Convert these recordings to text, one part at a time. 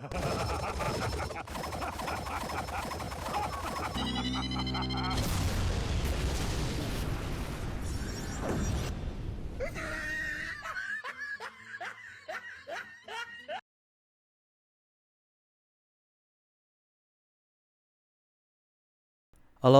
Hello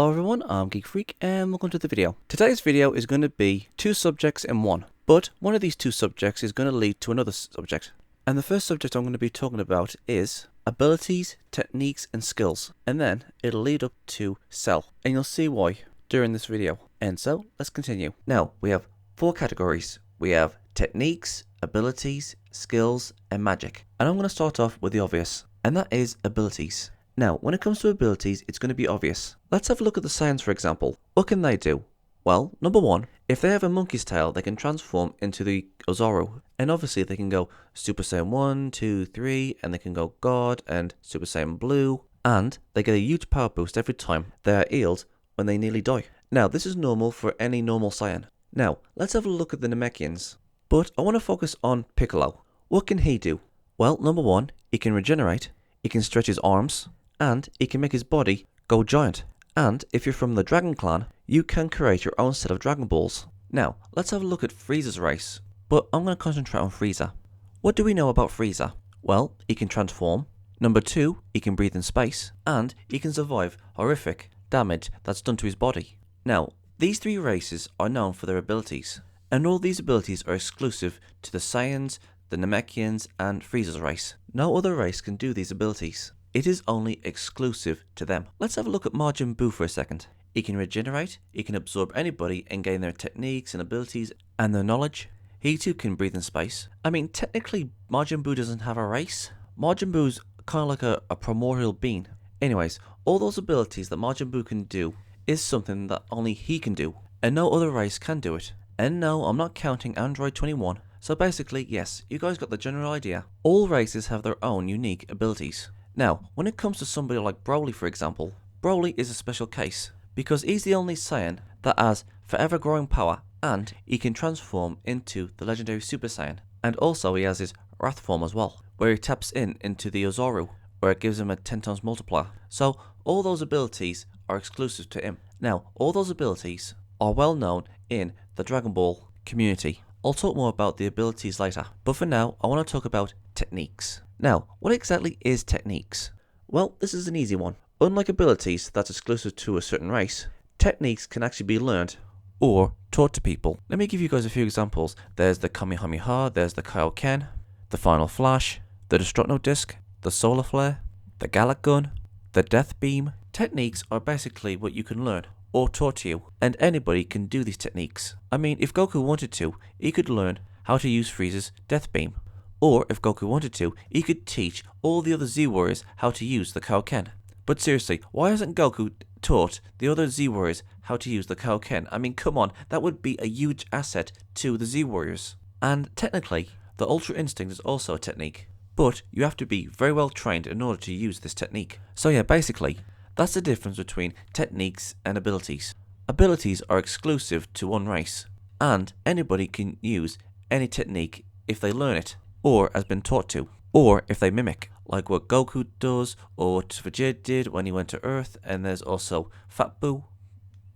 everyone, I'm Geek Freak and welcome to the video. Today's video is going to be two subjects in one, but one of these two subjects is going to lead to another subject. And the first subject I'm going to be talking about is abilities, techniques and skills, and then it'll lead up to Cell, and you'll see why during this video. And so, let's continue. Now, we have four categories. We have techniques, abilities, skills and magic. And I'm going to start off with the obvious, and that is abilities. Now, when it comes to abilities, it's going to be obvious. Let's have a look at the Saiyans, for example. What can they do? Well, number one, if they have a monkey's tail, they can transform into the Ozaru. And obviously, they can go Super Saiyan 1, 2, 3, and they can go God and Super Saiyan Blue. And they get a huge power boost every time they are healed when they nearly die. Now, this is normal for any normal Saiyan. Now, let's have a look at the Namekians. But I want to focus on Piccolo. What can he do? Well, number one, he can regenerate, he can stretch his arms, and he can make his body go giant. And if you're from the Dragon Clan, you can create your own set of Dragon Balls. Now, let's have a look at Frieza's race, but I'm going to concentrate on Frieza. What do we know about Frieza? Well, he can transform. Number two, he can breathe in space, and he can survive horrific damage that's done to his body. Now, these three races are known for their abilities, and all these abilities are exclusive to the Saiyans, the Namekians, and Frieza's race. No other race can do these abilities. It is only exclusive to them. Let's have a look at Majin Buu for a second. He can regenerate, he can absorb anybody and gain their techniques and abilities and their knowledge. He too can breathe in space. I mean, technically, Majin Buu doesn't have a race. Majin Buu's kind of like a primordial being. Anyways, all those abilities that Majin Buu can do is something that only he can do, and no other race can do it. And no, I'm not counting Android 21. So basically, yes, you guys got the general idea. All races have their own unique abilities. Now, when it comes to somebody like Broly, for example, Broly is a special case because he's the only Saiyan that has forever growing power, and he can transform into the legendary Super Saiyan. And also he has his Wrath form as well, where he taps into the Ozaru, where it gives him a 10 times multiplier. So all those abilities are exclusive to him. Now, all those abilities are well known in the Dragon Ball community. I'll talk more about the abilities later, but for now I want to talk about techniques. Now, what exactly is techniques? Well, this is an easy one. Unlike abilities that's exclusive to a certain race, techniques can actually be learned or taught to people. Let me give you guys a few examples. There's the Kamehameha, there's the Kaioken, the Final Flash, the Destructo Disc, the Solar Flare, the Gallic Gun, the Death Beam. Techniques are basically what you can learn or taught to you, and anybody can do these techniques. I mean, if Goku wanted to, he could learn how to use Frieza's Death Beam. Or, if Goku wanted to, he could teach all the other Z-Warriors how to use the Kaioken. But seriously, why hasn't Goku taught the other Z-Warriors how to use the Kaioken? I mean, come on, that would be a huge asset to the Z-Warriors. And technically, the Ultra Instinct is also a technique, but you have to be very well trained in order to use this technique. So yeah, basically, that's the difference between techniques and abilities. Abilities are exclusive to one race, and anybody can use any technique if they learn it, or has been taught to, or if they mimic, like what Goku does, or what Vegeta did when he went to Earth, and there's also Fat Buu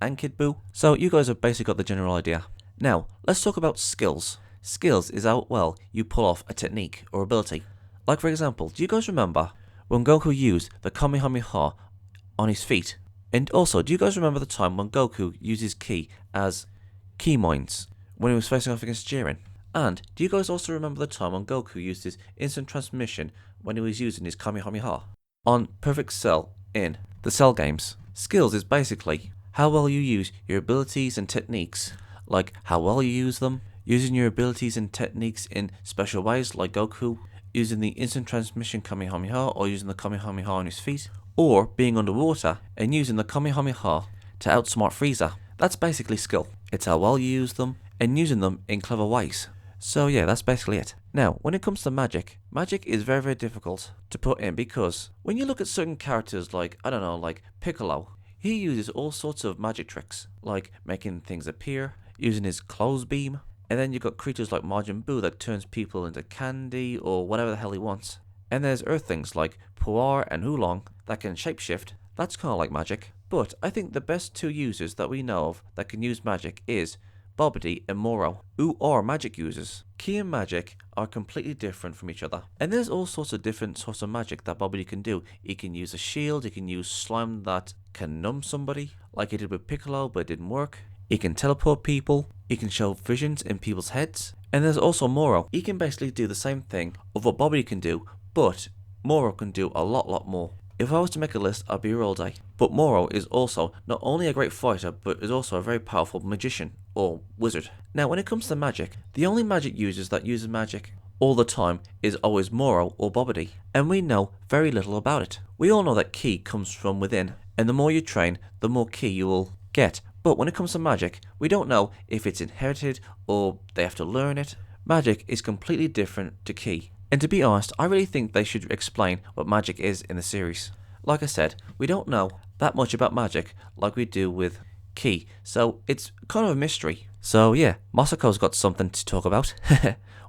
and Kid Buu. So you guys have basically got the general idea. Now, let's talk about skills. Skills is how well you pull off a technique or ability. Like for example, do you guys remember when Goku used the Kamehameha on his feet? And also, do you guys remember the time when Goku used his ki as key mines when he was facing off against Jiren? And do you guys also remember the time when Goku used his instant transmission when he was using his Kamehameha on Perfect Cell in the Cell games? Skills is basically how well you use your abilities and techniques, like how well you use them, using your abilities and techniques in special ways like Goku using the instant transmission Kamehameha or using the Kamehameha on his feet, or being underwater and using the Kamehameha to outsmart Frieza. That's basically skill. It's how well you use them and using them in clever ways. So yeah, that's basically it. Now, when it comes to magic, magic is very, very difficult to put in because when you look at certain characters like, I don't know, like Piccolo, he uses all sorts of magic tricks, like making things appear, using his clothes beam, and then you've got creatures like Majin Buu that turns people into candy or whatever the hell he wants. And there's earth things like Puar and Oolong that can shapeshift. That's kind of like magic. But I think the best two users that we know of that can use magic is Bobbidi and Moro, who are magic users. Ki and magic are completely different from each other. And there's all sorts of different sorts of magic that Bobbidi can do. He can use a shield, he can use slime that can numb somebody, like he did with Piccolo but it didn't work. He can teleport people, he can show visions in people's heads. And there's also Moro. He can basically do the same thing of what Bobbidi can do, but Moro can do a lot more. If I was to make a list, I'd be here all day. But Moro is also not only a great fighter, but is also a very powerful magician, or wizard. Now, when it comes to magic, the only magic users that use magic all the time is always Moro or Bobbidi, and we know very little about it. We all know that ki comes from within, and the more you train, the more ki you will get. But when it comes to magic, we don't know if it's inherited or they have to learn it. Magic is completely different to ki. And to be honest, I really think they should explain what magic is in the series. Like I said, we don't know that much about magic like we do with ki, so it's kind of a mystery. So yeah, Masako's got something to talk about.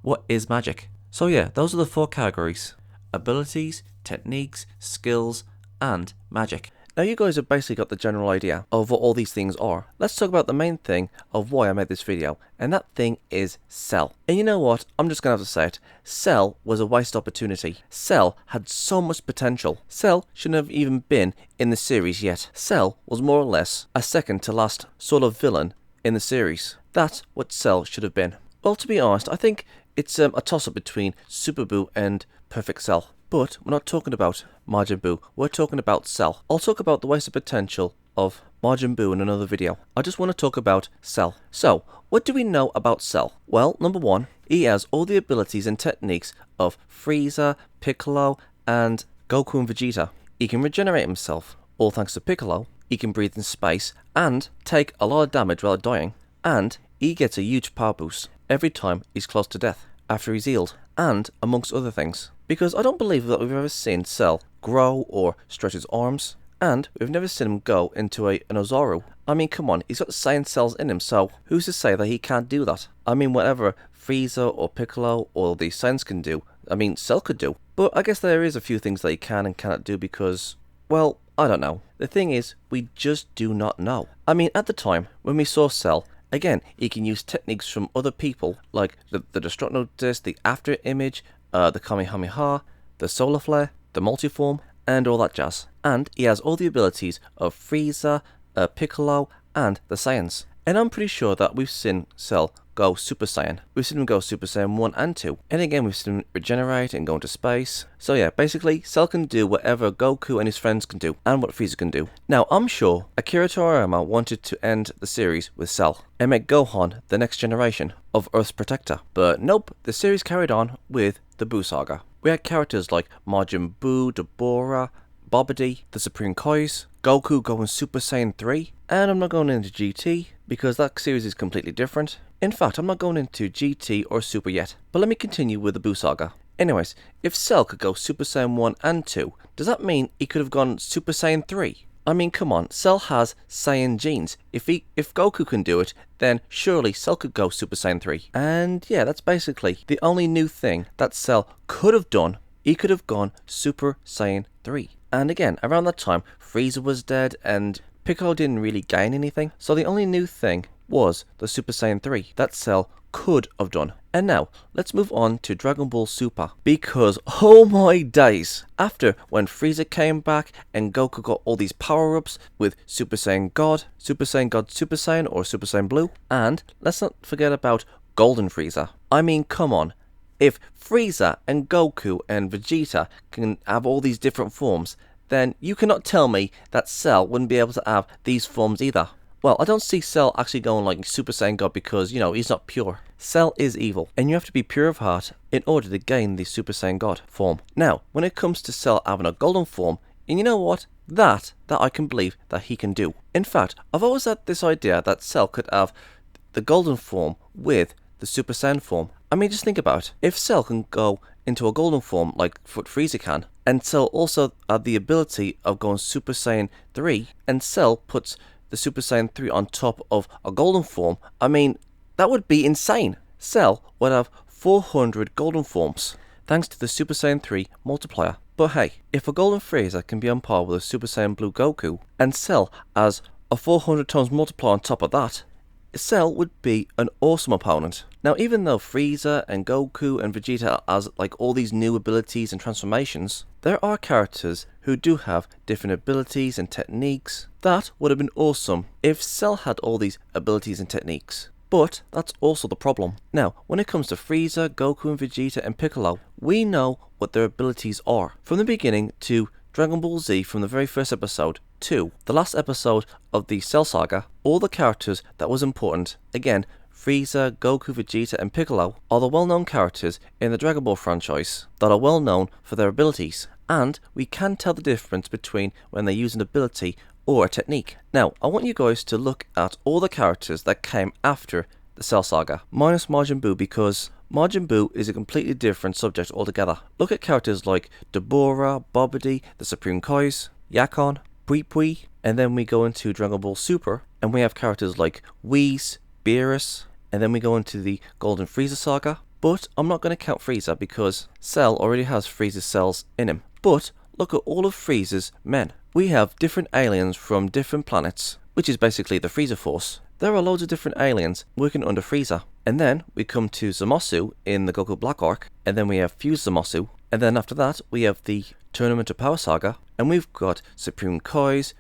What is magic? So yeah, those are the 4 categories: abilities, techniques, skills, and magic. Now you guys have basically got the general idea of what all these things are. Let's talk about the main thing of why I made this video, and that thing is Cell. And you know what, I'm just gonna have to say it, Cell was a waste opportunity. Cell had so much potential. Cell shouldn't have even been in the series yet. Cell was more or less a second to last sort of villain in the series. That's what Cell should have been. Well, to be honest, I think it's a toss-up between Super Buu and Perfect Cell. But we're not talking about Majin Buu, we're talking about Cell. I'll talk about the wasted potential of Majin Buu in another video. I just want to talk about Cell. So, what do we know about Cell? Well, number 1, he has all the abilities and techniques of Frieza, Piccolo, and Goku and Vegeta. He can regenerate himself, all thanks to Piccolo. He can breathe in space and take a lot of damage without dying. And he gets a huge power boost every time he's close to death after he's healed, and amongst other things. Because I don't believe that we've ever seen Cell grow or stretch his arms, and we've never seen him go into an Ozaru. I mean, come on, he's got Saiyan cells in him, so who's to say that he can't do that? I mean, whatever Frieza or Piccolo or the Saiyans can do, I mean, Cell could do. But I guess there is a few things that he can and cannot do because, well, I don't know. The thing is, we just do not know. I mean, at the time, when we saw Cell, again, he can use techniques from other people, like the Destructo Disc, the After Image, the Kamehameha, the Solar Flare, the Multiform, and all that jazz. And he has all the abilities of Frieza, Piccolo, and the Saiyans. And I'm pretty sure that we've seen Cell go Super Saiyan. We've seen him go Super Saiyan 1 and 2. And again, we've seen him regenerate and go into space. So yeah, basically, Cell can do whatever Goku and his friends can do, and what Frieza can do. Now, I'm sure Akira Toriyama wanted to end the series with Cell and make Gohan the next generation of Earth's protector. But nope, the series carried on with the Buu Saga. We had characters like Majin Buu, Dabura, Bobbidi, the Supreme Kais, Goku going Super Saiyan 3, and I'm not going into GT because that series is completely different. In fact, I'm not going into GT or Super yet, but let me continue with the Buu Saga. Anyways, if Cell could go Super Saiyan 1 and 2, does that mean he could have gone Super Saiyan 3? I mean, come on, Cell has Saiyan genes. If Goku can do it, then surely Cell could go Super Saiyan 3. And yeah, that's basically the only new thing that Cell could have done. He could have gone Super Saiyan 3. And again, around that time, Frieza was dead and Piccolo didn't really gain anything. So the only new thing was the Super Saiyan 3 that Cell could have done. And now, let's move on to Dragon Ball Super, because oh my days, after when Frieza came back and Goku got all these power-ups with Super Saiyan God, Super Saiyan or Super Saiyan Blue, and let's not forget about Golden Frieza. I mean, come on, if Frieza and Goku and Vegeta can have all these different forms, then you cannot tell me that Cell wouldn't be able to have these forms either. Well, I don't see Cell actually going like Super Saiyan God because, you know, he's not pure. Cell is evil, and you have to be pure of heart in order to gain the Super Saiyan God form. Now, when it comes to Cell having a golden form, and you know what? That I can believe that he can do. In fact, I've always had this idea that Cell could have the golden form with the Super Saiyan form. I mean, just think about it. If Cell can go into a golden form like what Frieza can, and Cell also had the ability of going Super Saiyan 3, and Cell puts the Super Saiyan 3 on top of a golden form, I mean, that would be insane. Cell would have 400 golden forms. thanks to the Super Saiyan 3 multiplier. But hey, if a Golden Frieza can be on par with a Super Saiyan Blue Goku, and Cell as a 400 times multiplier on top of that, Cell would be an awesome opponent. Now, even though Frieza and Goku and Vegeta has like all these new abilities and transformations, there are characters who do have different abilities and techniques. That would have been awesome if Cell had all these abilities and techniques. But that's also the problem. Now, when it comes to Frieza, Goku and Vegeta and Piccolo, we know what their abilities are. From the beginning to Dragon Ball Z, from the very first episode to the last episode of the Cell Saga, all the characters that was important, again, Frieza, Goku, Vegeta and Piccolo, are the well-known characters in the Dragon Ball franchise that are well known for their abilities, and we can tell the difference between when they use an ability or a technique. Now, I want you guys to look at all the characters that came after the Cell Saga, minus Majin Buu, because Majin Buu is a completely different subject altogether. Look at characters like Dabura, Babidi, the Supreme Kais, Yakon, Pui Pui, and then we go into Dragon Ball Super, and we have characters like Whis, Beerus, and then we go into the Golden Frieza Saga. But I'm not going to count Frieza because Cell already has Frieza's cells in him. But look at all of Frieza's men. We have different aliens from different planets, which is basically the Frieza Force. There are loads of different aliens working under Frieza. And then we come to Zamasu in the Goku Black Arc, and then we have Fused Zamasu, and then after that we have the Tournament of Power Saga, and we've got Supreme Kais,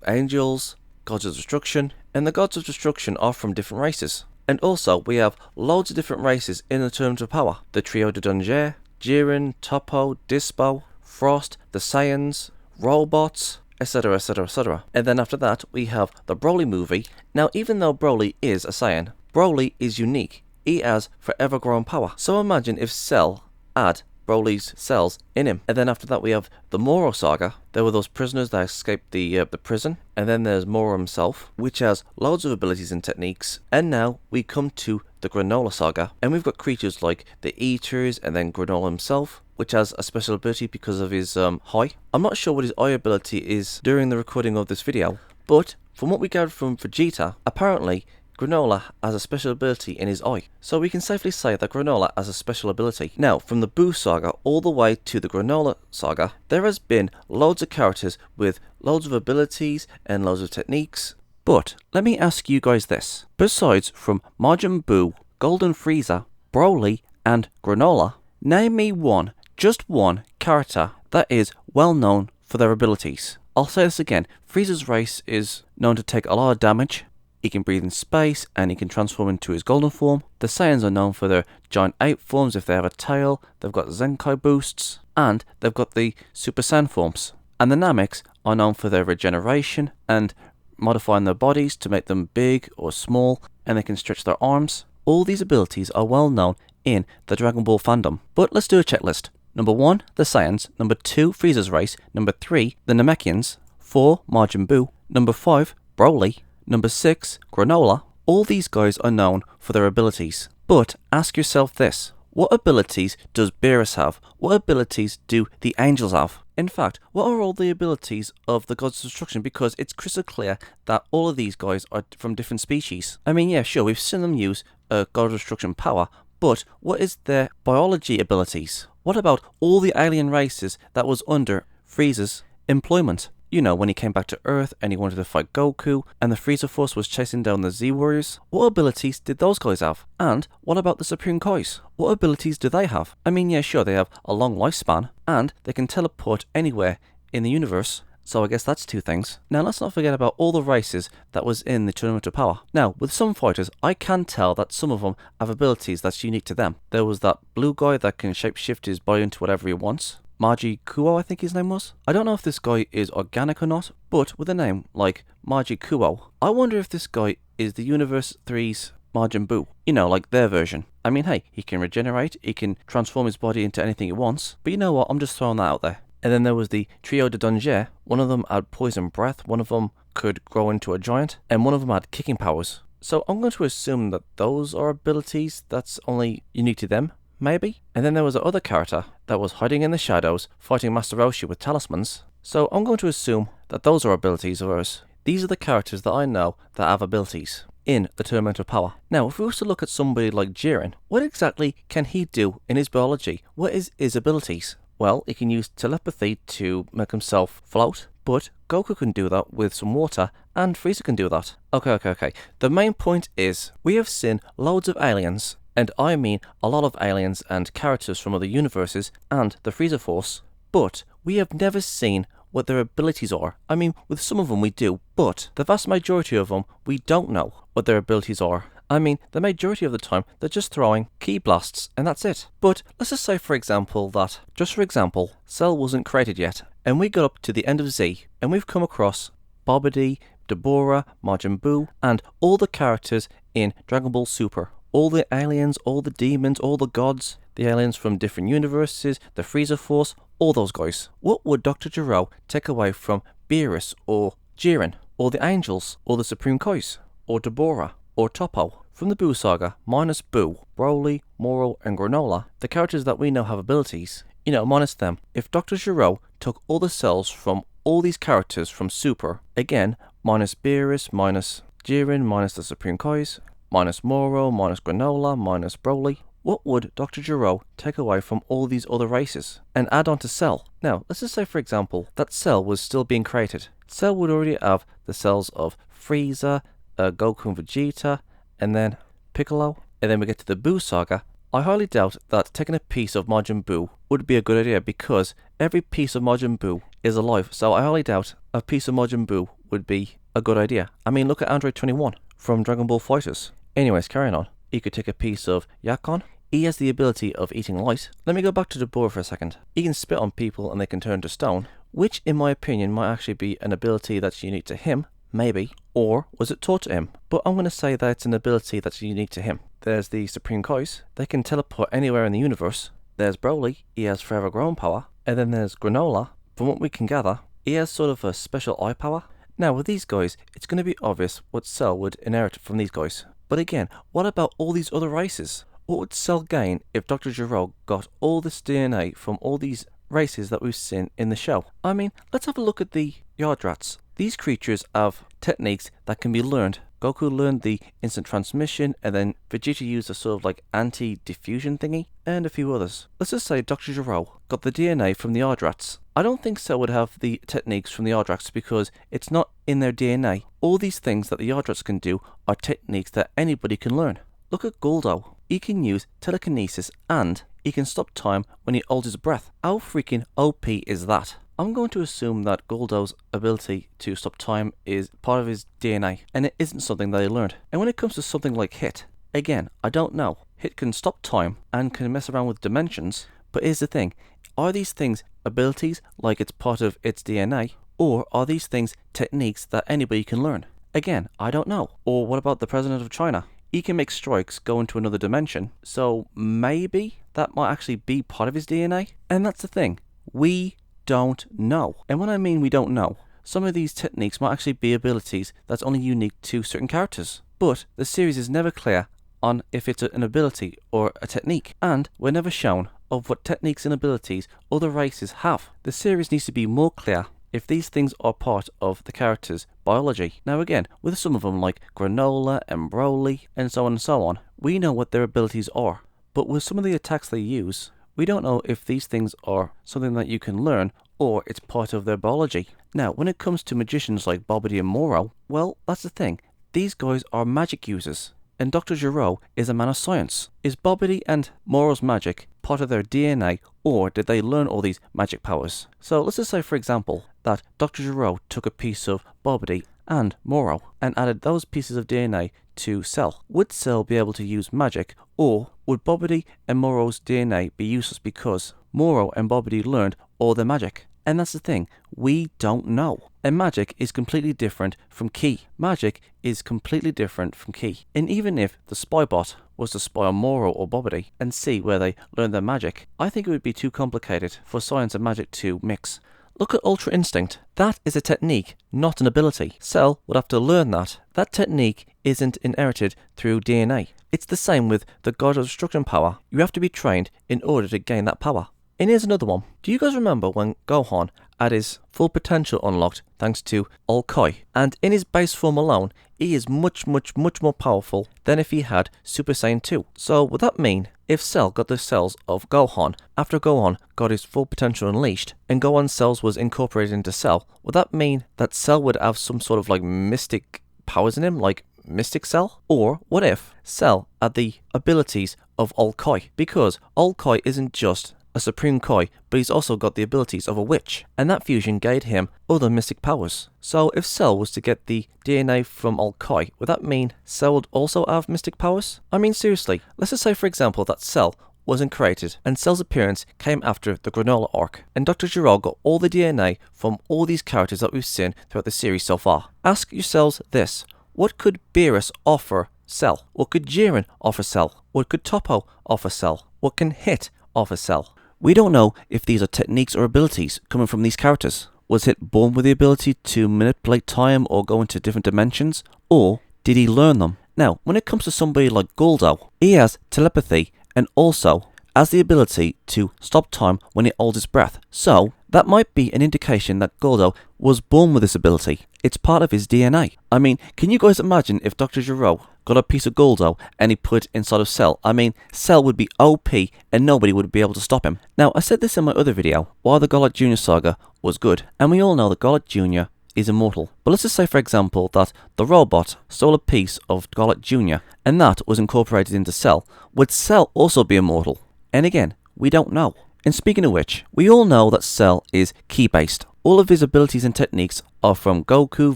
Angels, Gods of Destruction, and the Gods of Destruction are from different races. And also we have loads of different races in the Tournament of Power. The Trio de Danger, Jiren, Toppo, Dispo, Frost, the Saiyans, Robots, etc, etc, etc. And then after that we have the Broly movie. Now, even though Broly is a Saiyan, Broly is unique. He has forever grown power. So imagine if Cell had Broly's cells in him. And then after that we have the Moro Saga. There were those prisoners that escaped the prison. And then there's Moro himself, which has loads of abilities and techniques. And now we come to the Granola Saga. And we've got creatures like the Eaters and then Granola himself, which has a special ability because of his eye. I'm not sure what his eye ability is during the recording of this video, but from what we gathered from Vegeta, apparently Granola has a special ability in his eye. So we can safely say that Granola has a special ability. Now, from the Buu Saga all the way to the Granola Saga, there has been loads of characters with loads of abilities and loads of techniques. But let me ask you guys this. Besides from Majin Buu, Golden Frieza, Broly and Granola, name me one, just one character that is well known for their abilities. I'll say this again, Frieza's race is known to take a lot of damage. He can breathe in space and he can transform into his golden form. The Saiyans are known for their giant ape forms if they have a tail. They've got Zenkai boosts and they've got the Super Saiyan forms. And the Nameks are known for their regeneration and modifying their bodies to make them big or small, and they can stretch their arms. All these abilities are well known in the Dragon Ball fandom. But let's do a checklist. Number 1, the Saiyans. Number 2, Frieza's race. Number 3, the Namekians. 4, Majin Buu. Number 5, Broly. Number 6, Granola. All these guys are known for their abilities. But ask yourself this. What abilities does Beerus have? What abilities do the Angels have? In fact, what are all the abilities of the Gods of Destruction? Because it's crystal clear that all of these guys are from different species. I mean, yeah, sure, we've seen them use God of Destruction power, but what is their biology abilities? What about all the alien races that was under Frieza's employment? You know, when he came back to Earth and he wanted to fight Goku, and the Frieza Force was chasing down the Z-Warriors. What abilities did those guys have? And what about the Supreme Kais? What abilities do they have? I mean, yeah, sure, they have a long lifespan, and they can teleport anywhere in the universe. So I guess that's two things. Now let's not forget about all the races that was in the Tournament of Power. Now, with some fighters, I can tell that some of them have abilities that's unique to them. There was that blue guy that can shapeshift his body into whatever he wants. Maji Kuo, I think his name was. I don't know if this guy is organic or not, but with a name like Maji Kuo, I wonder if this guy is the Universe 3's Majin Buu. You know, like their version. I mean, hey, he can regenerate, he can transform his body into anything he wants, but you know what, I'm just throwing that out there. And then there was the Trio de Danger. One of them had poison breath, one of them could grow into a giant, and one of them had kicking powers. So I'm going to assume that those are abilities that's only unique to them. Maybe? And then there was another character that was hiding in the shadows, fighting Master Roshi with talismans. So I'm going to assume that those are abilities of hers. These are the characters that I know that have abilities. in the Tormentor power. Now, if we were to look at somebody like Jiren, what exactly can he do in his biology? What is his abilities? Well, he can use telepathy to make himself float, but Goku can do that with some water, and Frieza can do that. Okay. The main point is, we have seen loads of aliens, and I mean a lot of aliens and characters from other universes and the Frieza Force, but we have never seen what their abilities are. I mean, with some of them we do, but the vast majority of them, we don't know what their abilities are. I mean, the majority of the time, they're just throwing ki blasts, and that's it. But let's just say, for example, that, just for example, Cell wasn't created yet, and we got up to the end of Z, and we've come across Babidi, Dabura, Majin Buu, and all the characters in Dragon Ball Super. All the aliens, all the demons, all the gods, the aliens from different universes, the Frieza Force, all those guys. What would Dr. Gero take away from Beerus or Jiren, or the Angels, or the Supreme Kais, or Dabura, or Toppo? From the Buu Saga, minus Buu, Broly, Moro, and Granola, the characters that we know have abilities, minus them. If Dr. Gero took all the cells from all these characters from Super, again, minus Beerus, minus Jiren, minus the Supreme Kais, minus Moro, minus Granola, minus Broly, what would Dr. Gero take away from all these other races and add on to Cell? Now, let's just say, for example, that Cell was still being created. Cell would already have the cells of Frieza, Goku and Vegeta, and then Piccolo, and then we get to the Buu Saga. I highly doubt that taking a piece of Majin Buu would be a good idea, because every piece of Majin Buu is alive, so I highly doubt a piece of Majin Buu would be a good idea. I mean, look at Android 21 from Dragon Ball FighterZ. Anyways, carrying on. You could take a piece of Yakon. He has the ability of eating light. Let me go back to Dabura for a second. He can spit on people and they can turn to stone, which in my opinion might actually be an ability that's unique to him, maybe, or was it taught to him? But I'm going to say that it's an ability that's unique to him. There's the Supreme Kais. They can teleport anywhere in the universe. There's Broly. He has forever grown power. And then there's Granola. From what we can gather, he has sort of a special eye power. Now with these guys, it's going to be obvious what Cell would inherit from these guys. But again, what about all these other races? What would Cell gain if Dr. Gero got all this DNA from all these races that we've seen in the show? I mean, let's have a look at the Yardrats. These creatures have techniques that can be learned. Goku learned the instant transmission, and then Vegeta used a sort of like anti-diffusion thingy, and a few others. Let's just say Dr. Gero got the DNA from the Yardrats. I don't think Cell would have the techniques from the Yardrats because it's not in their DNA. All these things that the Yardrats can do are techniques that anybody can learn. Look at Guldo. He can use telekinesis and he can stop time when he holds his breath. How freaking OP is that? I'm going to assume that Guldo's ability to stop time is part of his DNA, and it isn't something that he learned. And when it comes to something like Hit, again, I don't know. Hit can stop time and can mess around with dimensions, but here's the thing. Are these things abilities, like it's part of its DNA, or are these things techniques that anybody can learn? Again, I don't know. Or what about the President of China? He can make strikes go into another dimension, so maybe that might actually be part of his DNA? And that's the thing. We don't know. And when I mean we don't know, some of these techniques might actually be abilities that's only unique to certain characters. But the series is never clear on if it's an ability or a technique, and we're never shown of what techniques and abilities other races have. The series needs to be more clear if these things are part of the character's biology. Now again, with some of them like Granola and Broly and so on, we know what their abilities are. But with some of the attacks they use, we don't know if these things are something that you can learn or it's part of their biology. Now, when it comes to magicians like Babidi and Moro, well, that's the thing. These guys are magic users, and Dr. Gero is a man of science. Is Babidi and Moro's magic part of their DNA, or did they learn all these magic powers? So let's just say, for example, that Dr. Gero took a piece of Babidi and Moro and added those pieces of DNA to Cell. Would Cell be able to use magic, or would Babidi and Moro's DNA be useless because Moro and Babidi learned all their magic? And that's the thing, we don't know. And magic is completely different from ki. Magic is completely different from ki. And even if the spy bot was to spy on Moro or Babidi and see where they learned their magic, I think it would be too complicated for science and magic to mix. Look at Ultra Instinct. That is a technique, not an ability. Cell would have to learn that. That technique isn't inherited through DNA. It's the same with the God of Destruction power. You have to be trained in order to gain that power. And here's another one. Do you guys remember when Gohan had his full potential unlocked thanks to All-Kai? And in his base form alone, he is much more powerful than if he had Super Saiyan 2. So would that mean if Cell got the cells of Gohan after Gohan got his full potential unleashed and Gohan's cells was incorporated into Cell, would that mean that Cell would have some sort of like mystic powers in him, like Mystic Cell? Or what if Cell had the abilities of All-Kai? Because All-Kai isn't just a Supreme Kai, but he's also got the abilities of a witch, and that fusion gave him other mystic powers. So if Cell was to get the DNA from All-Kai, would that mean Cell would also have mystic powers? I mean seriously, let's just say for example that Cell wasn't created, and Cell's appearance came after the Granola arc, and Dr. Gero got all the DNA from all these characters that we've seen throughout the series so far. Ask yourselves this: what could Beerus offer Cell? What could Jiren offer Cell? What could Toppo offer Cell? What can Hit offer Cell? We don't know if these are techniques or abilities coming from these characters. Was Hit born with the ability to manipulate time or go into different dimensions? Or did he learn them? Now, when it comes to somebody like Guldo, he has telepathy and also has the ability to stop time when he holds his breath. So, that might be an indication that Guldo was born with this ability. It's part of his DNA. I mean, can you guys imagine if Dr. Gero got a piece of Guldo and he put it inside of Cell? I mean, Cell would be OP and nobody would be able to stop him. Now, I said this in my other video, why the Golett Jr. saga was good. And we all know that Golett Jr. is immortal. But let's just say, for example, that the robot stole a piece of Golett Jr. and that was incorporated into Cell. Would Cell also be immortal? And again, we don't know. And speaking of which, we all know that Cell is ki-based. All of his abilities and techniques are from Goku,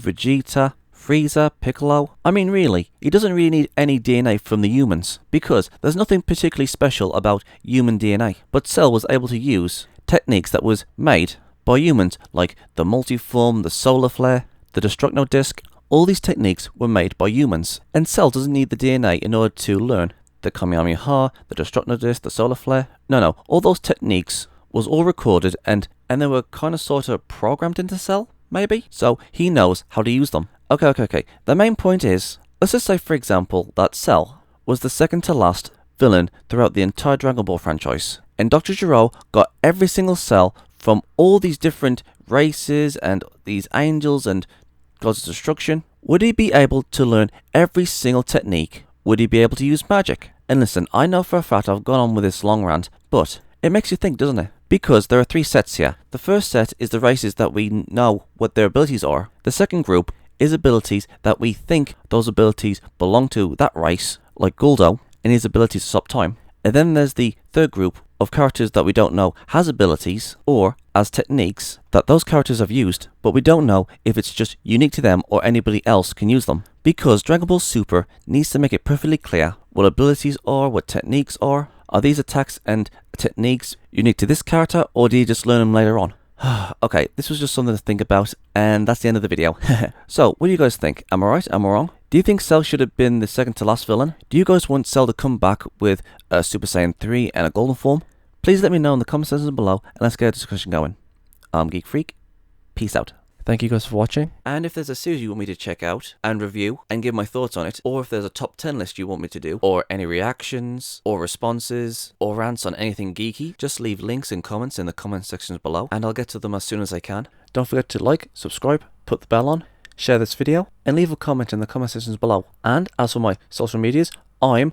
Vegeta, Frieza, Piccolo. I mean really, he doesn't really need any DNA from the humans, because there's nothing particularly special about human DNA. But Cell was able to use techniques that was made by humans, like the multiform, the solar flare, the Destructo disc. All these techniques were made by humans, and Cell doesn't need the DNA in order to learn the Kamehameha, the Destructo disc, the solar flare. No, all those techniques was all recorded and they were kind of sort of programmed into Cell, maybe? So he knows how to use them. Okay. The main point is, let's just say for example that Cell was the second to last villain throughout the entire Dragon Ball franchise. And Dr. Gero got every single cell from all these different races and these angels and gods of destruction. Would he be able to learn every single technique? Would he be able to use magic? And listen, I know for a fact I've gone on with this long rant, but it makes you think, doesn't it? Because there are three sets here. The first set is the races that we know what their abilities are. The second group is abilities that we think those abilities belong to that race, like Guldo and his ability to stop time. And then there's the third group of characters that we don't know has abilities or as techniques that those characters have used, but we don't know if it's just unique to them or anybody else can use them. Because Dragon Ball Super needs to make it perfectly clear what abilities are, what techniques are. Are these attacks and techniques unique to this character, or do you just learn them later on? Okay, this was just something to think about, and that's the end of the video. So, what do you guys think? Am I right? Am I wrong? Do you think Cell should have been the second to last villain? Do you guys want Cell to come back with a Super Saiyan 3 and a Golden form? Please let me know in the comment section below, and let's get a discussion going. I'm Geek Freak. Peace out. Thank you guys for watching. And if there's a series you want me to check out and review and give my thoughts on it, or if there's a top 10 list you want me to do, or any reactions, or responses, or rants on anything geeky, just leave links and comments in the comment sections below, and I'll get to them as soon as I can. Don't forget to like, subscribe, put the bell on, share this video, and leave a comment in the comment sections below. And as for my social medias, I'm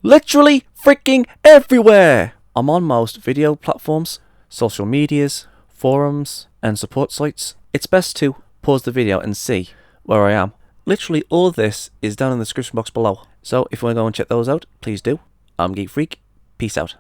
literally freaking everywhere! I'm on most video platforms, social medias, forums, and support sites. It's best to pause the video and see where I am. Literally all of this is down in the description box below. So if you want to go and check those out, please do. I'm Geek Freak. Peace out.